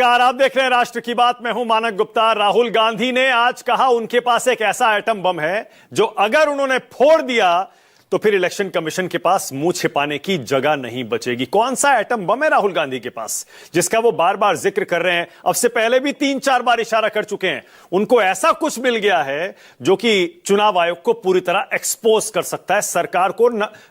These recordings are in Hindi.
नमस्कार, आप देख रहे हैं राष्ट्र की बात। मैं हूं मानक गुप्ता। राहुल गांधी ने आज कहा उनके पास एक ऐसा एटम बम है जो अगर उन्होंने फोड़ दिया तो फिर इलेक्शन कमीशन के पास मुंह छिपाने की जगह नहीं बचेगी। कौन सा एटम बम है राहुल गांधी के पास जिसका वो बार बार जिक्र कर रहे हैं? अब से पहले भी 3-4 बार इशारा कर चुके हैं। उनको ऐसा कुछ मिल गया है जो कि चुनाव आयोग को पूरी तरह एक्सपोज कर सकता है, सरकार को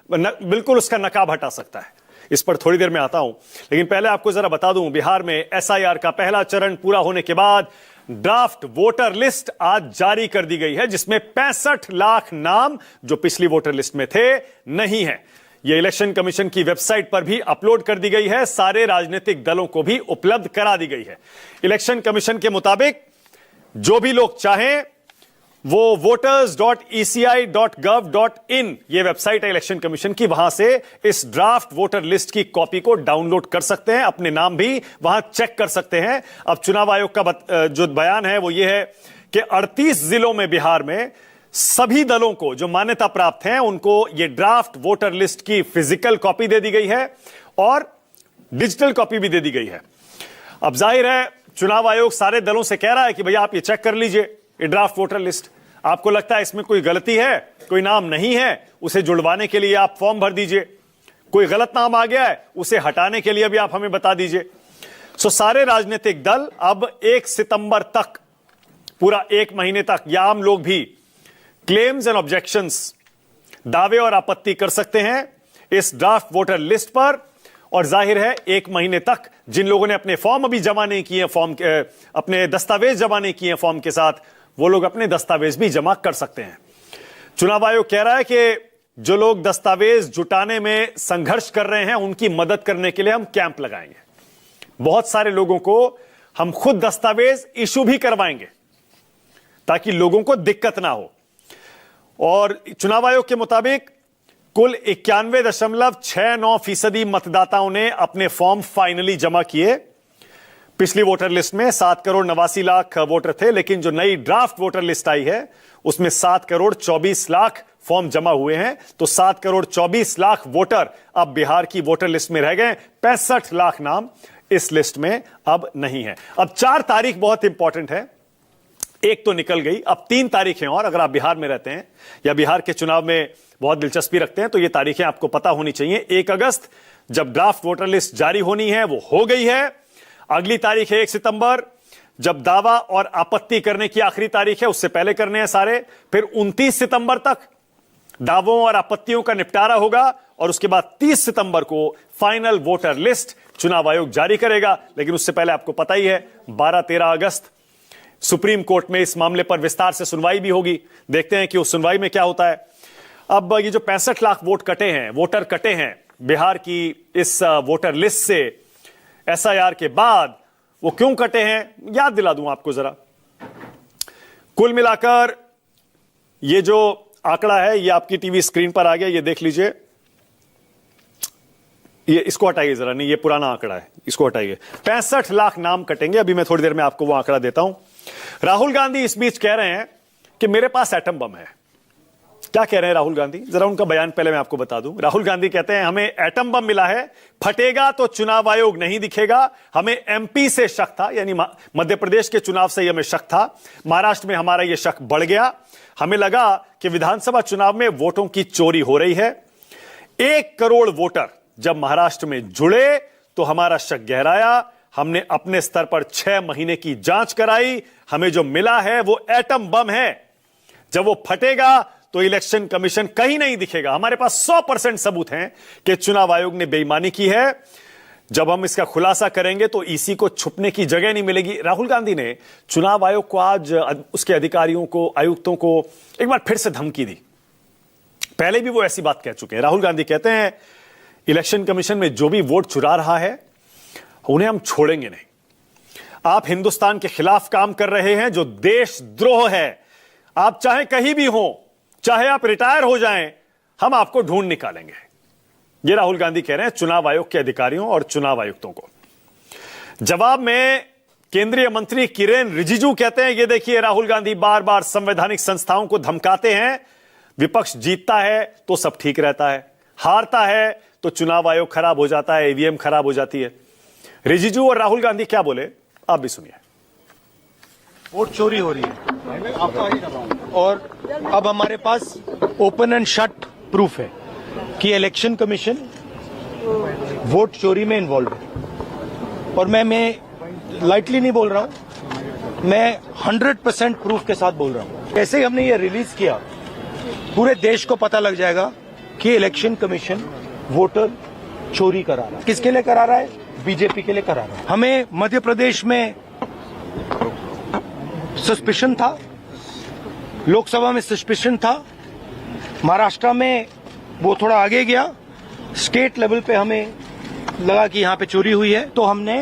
बिल्कुल उसका नकाब हटा सकता है। इस पर थोड़ी देर में आता हूं, लेकिन पहले आपको जरा बता दूं, बिहार में एसआईआर का पहला चरण पूरा होने के बाद ड्राफ्ट वोटर लिस्ट आज जारी कर दी गई है, जिसमें 65 लाख नाम जो पिछली वोटर लिस्ट में थे नहीं है। यह इलेक्शन कमीशन की वेबसाइट पर भी अपलोड कर दी गई है, सारे राजनीतिक दलों को भी उपलब्ध करा दी गई है। इलेक्शन कमीशन के मुताबिक जो भी लोग चाहें वो voters.eci.gov.in ये वेबसाइट है इलेक्शन कमीशन की, वहां से इस ड्राफ्ट वोटर लिस्ट की कॉपी को डाउनलोड कर सकते हैं, अपने नाम भी वहां चेक कर सकते हैं। अब चुनाव आयोग का जो बयान है वो ये है कि 38 जिलों में बिहार में सभी दलों को जो मान्यता प्राप्त हैं उनको ये ड्राफ्ट वोटर लिस्ट की फिजिकल कॉपी दे दी गई है और डिजिटल कॉपी भी दे दी गई है। अब जाहिर है चुनाव आयोग सारे दलों से कह रहा है कि भैया आप ये चेक कर लीजिए ये ड्राफ्ट वोटर लिस्ट। आपको लगता है इसमें कोई गलती है, कोई नाम नहीं है, उसे जुड़वाने के लिए आप फॉर्म भर दीजिए। कोई गलत नाम आ गया है, उसे हटाने के लिए भी आप हमें बता दीजिए। सारे राजनीतिक दल अब 1 सितंबर तक, पूरा 1 महीने तक, या आम लोग भी क्लेम्स एंड ऑब्जेक्शंस, दावे और आपत्ति कर सकते हैं इस ड्राफ्ट वोटर लिस्ट पर। और जाहिर है 1 महीने तक जिन लोगों ने अपने फॉर्म अभी जमा नहीं किए, अपने दस्तावेज जमा नहीं किए फॉर्म के साथ, वो लोग अपने दस्तावेज भी जमा कर सकते हैं। चुनाव आयोग कह रहा है कि जो लोग दस्तावेज जुटाने में संघर्ष कर रहे हैं उनकी मदद करने के लिए हम कैंप लगाएंगे। बहुत सारे लोगों को हम खुद दस्तावेज इशू भी करवाएंगे ताकि लोगों को दिक्कत ना हो। और चुनाव आयोग के मुताबिक कुल 91.69% मतदाताओं ने अपने फॉर्म फाइनली जमा किए। पिछली वोटर लिस्ट में 7 करोड़ 89 लाख वोटर थे, लेकिन जो नई ड्राफ्ट वोटर लिस्ट आई है उसमें 7 करोड़ 24 लाख फॉर्म जमा हुए हैं। तो 7 करोड़ 24 लाख वोटर अब बिहार की वोटर लिस्ट में रह गए। 65 लाख नाम इस लिस्ट में अब नहीं है। अब 4 तारीख बहुत इंपॉर्टेंट है। एक तो निकल गई, अब 3 तारीखें और। अगर आप बिहार में रहते हैं या बिहार के चुनाव में बहुत दिलचस्पी रखते हैं तो ये तारीखें आपको पता होनी चाहिए। 1 अगस्त जब ड्राफ्ट वोटर लिस्ट जारी होनी है वो हो गई है। अगली तारीख है 1 सितंबर, जब दावा और आपत्ति करने की आखिरी तारीख है, उससे पहले करने हैं सारे। फिर 29 सितंबर तक दावों और आपत्तियों का निपटारा होगा और उसके बाद 30 सितंबर को फाइनल वोटर लिस्ट चुनाव आयोग जारी करेगा। लेकिन उससे पहले आपको पता ही है 12-13 अगस्त सुप्रीम कोर्ट में इस मामले पर विस्तार से सुनवाई भी होगी। देखते हैं कि उस सुनवाई में क्या होता है। अब ये जो 65 लाख वोटर कटे हैं बिहार की इस वोटर लिस्ट से एसआईआर के बाद, वो क्यों कटे हैं याद दिला दूं आपको जरा। कुल मिलाकर ये जो आंकड़ा है ये आपकी टीवी स्क्रीन पर आ गया, ये देख लीजिए। ये इसको हटाइए जरा, नहीं ये पुराना आंकड़ा है, इसको हटाइए। 65 लाख नाम कटेंगे। अभी मैं थोड़ी देर में आपको वो आंकड़ा देता हूं। राहुल गांधी इस बीच कह रहे हैं कि मेरे पास एटम बम है। क्या कह रहे हैं राहुल गांधी, जरा उनका बयान पहले मैं आपको बता दूं। राहुल गांधी कहते हैं हमें एटम बम मिला है, फटेगा तो चुनाव आयोग नहीं दिखेगा। हमें एमपी से शक था, यानी मध्य प्रदेश के चुनाव से हमें शक था। महाराष्ट्र में हमारा यह शक बढ़ गया। हमें लगा कि विधानसभा चुनाव में वोटों की चोरी हो रही है। 1 करोड़ वोटर जब महाराष्ट्र में जुड़े तो हमारा शक गहराया। हमने अपने स्तर पर 6 महीने की जांच कराई। हमें जो मिला है वो एटम बम है। जब वो फटेगा तो इलेक्शन कमीशन कहीं नहीं दिखेगा। हमारे पास 100% सबूत हैं कि चुनाव आयोग ने बेईमानी की है। जब हम इसका खुलासा करेंगे तो ईसी को छुपने की जगह नहीं मिलेगी। राहुल गांधी ने चुनाव आयोग को आज, उसके अधिकारियों को, आयुक्तों को एक बार फिर से धमकी दी। पहले भी वो ऐसी बात कह चुके हैं। राहुल गांधी कहते हैं इलेक्शन कमीशन में जो भी वोट चुरा रहा है उन्हें हम छोड़ेंगे नहीं। आप हिंदुस्तान के खिलाफ काम कर रहे हैं जो देशद्रोह है। आप चाहे कहीं भी हो, चाहे आप रिटायर हो जाएं, हम आपको ढूंढ निकालेंगे। ये राहुल गांधी कह रहे हैं चुनाव आयोग के अधिकारियों और चुनाव आयुक्तों को। जवाब में केंद्रीय मंत्री किरेन रिजिजू कहते हैं, ये देखिए राहुल गांधी बार बार संवैधानिक संस्थाओं को धमकाते हैं। विपक्ष जीतता है तो सब ठीक रहता है, हारता है तो चुनाव आयोग खराब हो जाता है, ईवीएम खराब हो जाती है। रिजिजू और राहुल गांधी क्या बोले आप भी सुनिए। वोट चोरी हो रही है और अब हमारे पास ओपन एंड शट प्रूफ है कि इलेक्शन कमीशन वोट चोरी में इन्वॉल्व है। और मैं लाइटली नहीं बोल रहा हूं, मैं 100% प्रूफ के साथ बोल रहा हूं। जैसे ही हमने ये रिलीज किया, पूरे देश को पता लग जाएगा कि इलेक्शन कमीशन वोटर चोरी करा रहा है। किसके लिए करा रहा है? बीजेपी के लिए करा रहा है। हमें मध्य प्रदेश में सस्पिशन था, लोकसभा में सस्पिशन था, महाराष्ट्र में वो थोड़ा आगे गया, स्टेट लेवल पे हमें लगा कि यहां पे चोरी हुई है, तो हमने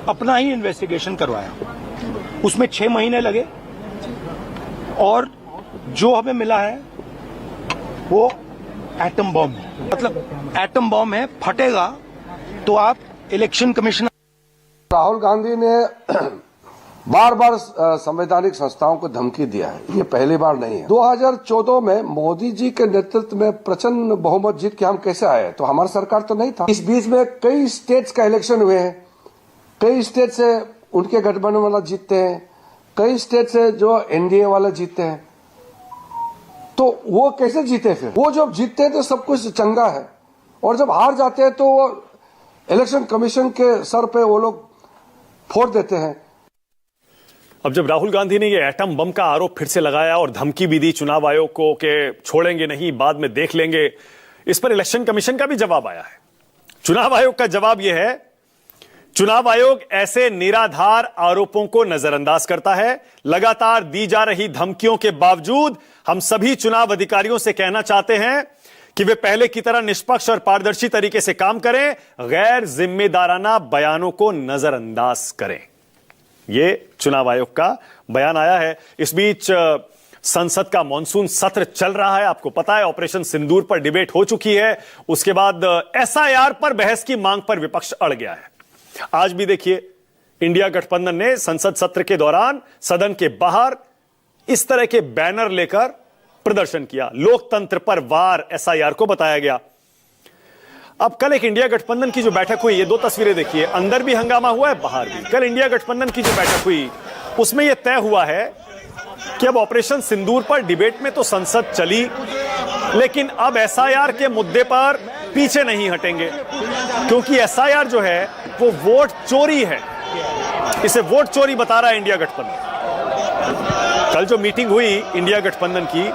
अपना ही इन्वेस्टिगेशन करवाया। उसमें 6 महीने लगे और जो हमें मिला है वो एटम बॉम्ब है। मतलब एटम बॉम्ब है, फटेगा तो आप इलेक्शन कमीशन। राहुल गांधी ने बार बार संवैधानिक संस्थाओं को धमकी दिया है, ये पहली बार नहीं है। 2014 में मोदी जी के नेतृत्व में प्रचंड बहुमत जीत के हम कैसे आए? तो हमारी सरकार तो नहीं था। इस बीच में कई स्टेट्स का इलेक्शन हुए हैं, कई स्टेट से उनके गठबंधन वाला जीतते हैं, कई स्टेट से जो एनडीए वाले जीतते हैं। तो वो कैसे जीते? फिर वो जब जीतते हैं तो सब कुछ चंगा है, और जब हार जाते हैं तो वो इलेक्शन कमीशन के सर पे वो लोग फोड़ देते हैं। अब जब राहुल गांधी ने यह एटम बम का आरोप फिर से लगाया और धमकी भी दी चुनाव आयोग को कि छोड़ेंगे नहीं, बाद में देख लेंगे, इस पर इलेक्शन कमीशन का भी जवाब आया है। चुनाव आयोग का जवाब यह है, चुनाव आयोग ऐसे निराधार आरोपों को नजरअंदाज करता है। लगातार दी जा रही धमकियों के बावजूद हम सभी चुनाव अधिकारियों से कहना चाहते हैं कि वे पहले की तरह निष्पक्ष और पारदर्शी तरीके से काम करें, गैर जिम्मेदाराना बयानों को नजरअंदाज करें। यह चुनाव आयोग का बयान आया है। इस बीच संसद का मॉनसून सत्र चल रहा है। आपको पता है ऑपरेशन सिंदूर पर डिबेट हो चुकी है, उसके बाद एसआईआर पर बहस की मांग पर विपक्ष अड़ गया है। आज भी देखिए, इंडिया गठबंधन ने संसद सत्र के दौरान सदन के बाहर इस तरह के बैनर लेकर प्रदर्शन किया। लोकतंत्र पर वार एसआईआर को बताया गया। अब कल एक इंडिया गठबंधन की जो बैठक हुई, ये 2 तस्वीरें देखिए, अंदर भी हंगामा हुआ है, बाहर भी। कल इंडिया गठबंधन की जो बैठक हुई उसमें यह तय हुआ है कि अब ऑपरेशन सिंदूर पर डिबेट में तो संसद चली, लेकिन अब एसआईआर के मुद्दे पर पीछे नहीं हटेंगे, क्योंकि एसआईआर जो है वो वोट चोरी है। इसे वोट चोरी बता रहा है इंडिया गठबंधन। कल जो मीटिंग हुई इंडिया गठबंधन की,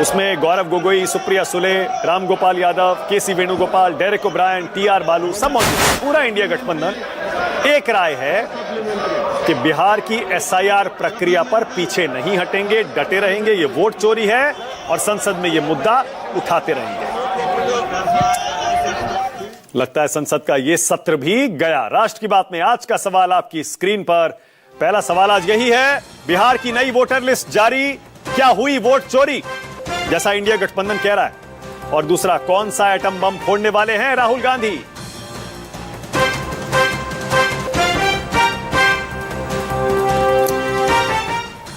उसमें गौरव गोगोई, सुप्रिया सुले, राम गोपाल यादव, केसी वेणुगोपाल, डेरेक ओब्रायन, टीआर बालू सब मौजूद हैं। पूरा इंडिया गठबंधन एक राय है कि बिहार की एसआईआर प्रक्रिया पर पीछे नहीं हटेंगे, डटे रहेंगे। ये वोट चोरी है और संसद में ये मुद्दा उठाते रहेंगे। लगता है संसद का यह सत्र भी गया। राष्ट्र की बात में आज का सवाल आपकी स्क्रीन पर। पहला सवाल आज यही है, बिहार की नई वोटर लिस्ट जारी, क्या हुई वोट चोरी जैसा इंडिया गठबंधन कह रहा है? और दूसरा, कौन सा एटम बम फोड़ने वाले हैं राहुल गांधी?